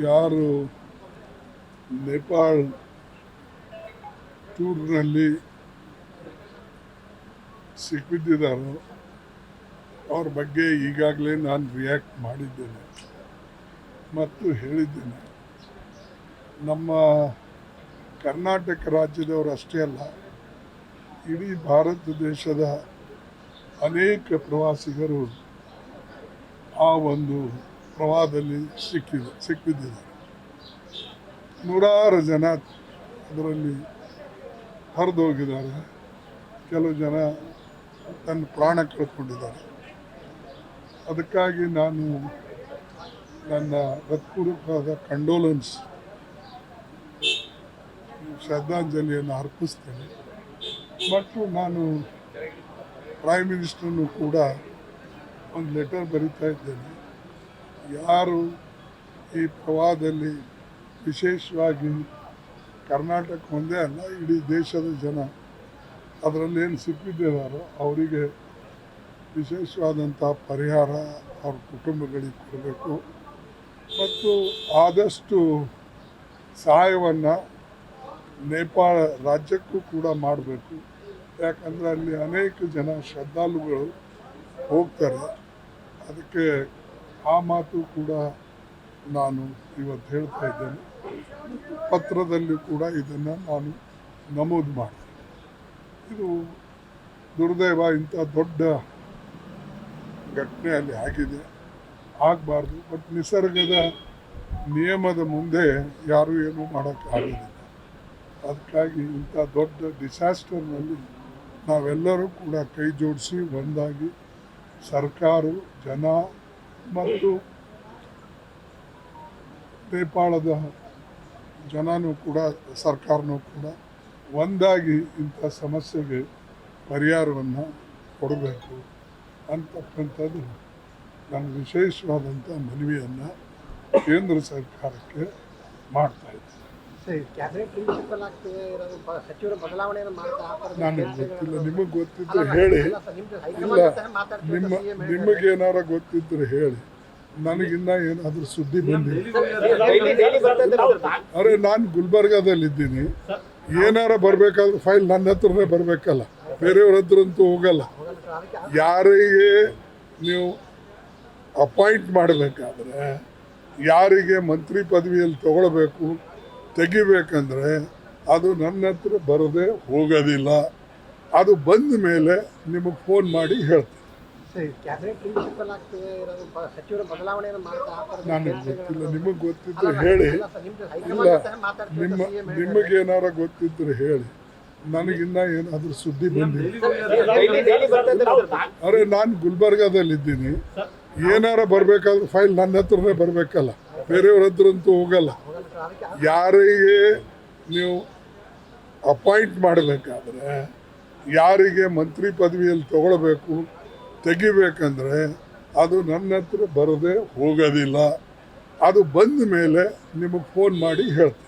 ಯಾರು ನೇಪಾಳ ಟೂರ್ನಲ್ಲಿ ಸಿಕ್ಕಿದ್ದಾರೋ ಅವ್ರ ಬಗ್ಗೆ ಈಗಾಗಲೇ ನಾನು ರಿಯಾಕ್ಟ್ ಮಾಡಿದ್ದೇನೆ ಮತ್ತು ಹೇಳಿದ್ದೇನೆ. ನಮ್ಮ ಕರ್ನಾಟಕ ರಾಜ್ಯದವರು ಅಷ್ಟೇ ಅಲ್ಲ, ಇಡೀ ಭಾರತ ದೇಶದ ಅನೇಕ ಪ್ರವಾಸಿಗರು ಆ ಒಂದು ಪ್ರವಾಹದಲ್ಲಿ ಸಿಕ್ಕಿದ್ದಾರೆ. ನೂರಾರು ಜನ ಅದರಲ್ಲಿ ಹರಿದು ಹೋಗಿದ್ದಾರೆ. ಕೆಲವು ಜನ ತನ್ನ ಪ್ರಾಣ ಕಳ್ಕೊಂಡಿದ್ದಾರೆ. ಅದಕ್ಕಾಗಿ ನಾನು ನನ್ನ ಹೃತ್ಪೂರ್ವಕವಾದ ಕಂಡೋಲೆನ್ಸ್ ಶ್ರದ್ಧಾಂಜಲಿಯನ್ನು ಅರ್ಪಿಸ್ತೇನೆ. ಮತ್ತು ನಾನು ಪ್ರೈಮ್ ಮಿನಿಸ್ಟರ್ನು ಕೂಡ ಒಂದು ಲೆಟರ್ ಬರೀತಾ ಇದ್ದೇನೆ. ಯಾರು ಈ ಪ್ರವಾಹದಲ್ಲಿ ವಿಶೇಷವಾಗಿ ಕರ್ನಾಟಕ ಒಂದೇ ಅಲ್ಲ, ಇಡೀ ದೇಶದ ಜನ ಅದರಲ್ಲೇನು ಸಿಕ್ಕಿದ್ದಾರೋ ಅವರಿಗೆ ವಿಶೇಷವಾದಂಥ ಪರಿಹಾರ ಅವ್ರ ಕುಟುಂಬಗಳಿಗೆ ಕೊಡಬೇಕು ಮತ್ತು ಆದಷ್ಟು ಸಹಾಯವನ್ನು ನೇಪಾಳ ರಾಜ್ಯಕ್ಕೂ ಕೂಡ ಮಾಡಬೇಕು. ಯಾಕಂದರೆ ಅಲ್ಲಿ ಅನೇಕ ಜನ ಶ್ರದ್ಧಾಳುಗಳು ಹೋಗ್ತಾರೆ. ಅದಕ್ಕೆ ಆ ಮಾತು ಕೂಡ ನಾನು ಇವತ್ತು ಹೇಳ್ತಾ ಇದ್ದೇನೆ. ಪತ್ರದಲ್ಲಿ ಕೂಡ ಇದನ್ನು ನಾನು ನಮೂದು ಮಾಡ್ತೀನಿ. ಇದು ದುರ್ದೈವ, ಇಂಥ ದೊಡ್ಡ ಘಟನೆ ಅಲ್ಲಿ ಆಗಿದೆ, ಆಗಬಾರ್ದು. ಬಟ್ ನಿಸರ್ಗದ ನಿಯಮದ ಮುಂದೆ ಯಾರೂ ಏನೂ ಮಾಡೋಕ್ಕಾಗೋದಿಲ್ಲ. ಅದಕ್ಕಾಗಿ ಇಂಥ ದೊಡ್ಡ ಡಿಸಾಸ್ಟರ್ನಲ್ಲಿ ನಾವೆಲ್ಲರೂ ಕೂಡ ಕೈ ಜೋಡಿಸಿ ಒಂದಾಗಿ ಸರ್ಕಾರ, ಜನ ಮತ್ತು ನೇಪಾಳದ ಜನನೂ ಕೂಡ ಸರ್ಕಾರನೂ ಕೂಡ ಒಂದಾಗಿ ಇಂಥ ಸಮಸ್ಯೆಗೆ ಪರಿಹಾರವನ್ನು ಕೊಡಬೇಕು ಅಂತಕ್ಕಂಥದ್ದು ನಾನು ವಿಶೇಷವಾದಂಥ ಮನವಿಯನ್ನು ಕೇಂದ್ರ ಸರ್ಕಾರಕ್ಕೆ ಮಾಡ್ತಾ ಇದ್ದೀನಿ. ನನಗೆ ಗೊತ್ತಿಲ್ಲ, ನಿಮಗೆ ಗೊತ್ತಿದ್ರೆ ಹೇಳಿ. ಇಲ್ಲ, ನಿಮಗೇನಾರ ಗೊತ್ತಿದ್ರೆ ಹೇಳಿ. ನನಗಿನ್ನ ಏನಾದರೂ ಸುದ್ದಿ ಬಂದಿಲ್ಲ. ಅರೆ, ನಾನು ಗುಲ್ಬರ್ಗಾದಲ್ಲಿದ್ದೀನಿ. ಏನಾರ ಬರಬೇಕಾದ್ರೆ ಫೈಲ್ ನನ್ನ ಹತ್ರನೇ ಬರಬೇಕಲ್ಲ, ಬೇರೆಯವ್ರ ಹತ್ರ ಅಂತೂ ಹೋಗಲ್ಲ. ಯಾರಿಗೆ ನೀವು ಅಪಾಯಿಂಟ್ ಮಾಡಬೇಕಾದ್ರೆ, ಯಾರಿಗೆ ಮಂತ್ರಿ ಪದವಿಯಲ್ಲಿ ತಗೊಳ್ಬೇಕು ತೆಗಿಬೇಕಂದ್ರೆ ಅದು ನನ್ನ ಹತ್ರ ಬರದೆ ಹೋಗೋದಿಲ್ಲ. ಅದು ಬಂದ ಮೇಲೆ ನಿಮಗೆ ಫೋನ್ ಮಾಡಿ ಹೇಳ್ತೀನಿ. ನನಗೆ ಗೊತ್ತಿಲ್ಲ, ನಿಮಗೆ ಗೊತ್ತಿದ್ರೆ ಹೇಳಿ. ಇಲ್ಲ, ನಿಮಗೇನಾರ ಗೊತ್ತಿದ್ರೆ ಹೇಳಿ. ನನಗಿನ್ನ ಏನಾದರೂ ಸುದ್ದಿ ಬಂದಿಲ್ಲ. ಅರೆ, ನಾನು ಗುಲ್ಬರ್ಗಾದಲ್ಲಿದ್ದೀನಿ. ಏನಾರ ಬರಬೇಕಾದ್ರೆ ಫೈಲ್ ನನ್ನ ಹತ್ರನೇ ಬರಬೇಕಲ್ಲ, ಬೇರೆಯವ್ರ ಹತ್ರ ಅಂತೂ ಹೋಗಲ್ಲ. ಯಾರಿಗೆ ನೀವು ಅಪಾಯಿಂಟ್ ಮಾಡಬೇಕಾದ್ರೆ, ಯಾರಿಗೆ ಮಂತ್ರಿ ಪದವಿಯಲ್ಲಿ ತಗೊಳ್ಬೇಕು ತೆಗಿಬೇಕಂದ್ರೆ ಅದು ನನ್ನ ಹತ್ರ ಬರದೆ ಹೋಗೋದಿಲ್ಲ. ಅದು ಬಂದ ಮೇಲೆ ನಿಮಗೆ ಫೋನ್ ಮಾಡಿ ಹೇಳ್ತೀನಿ.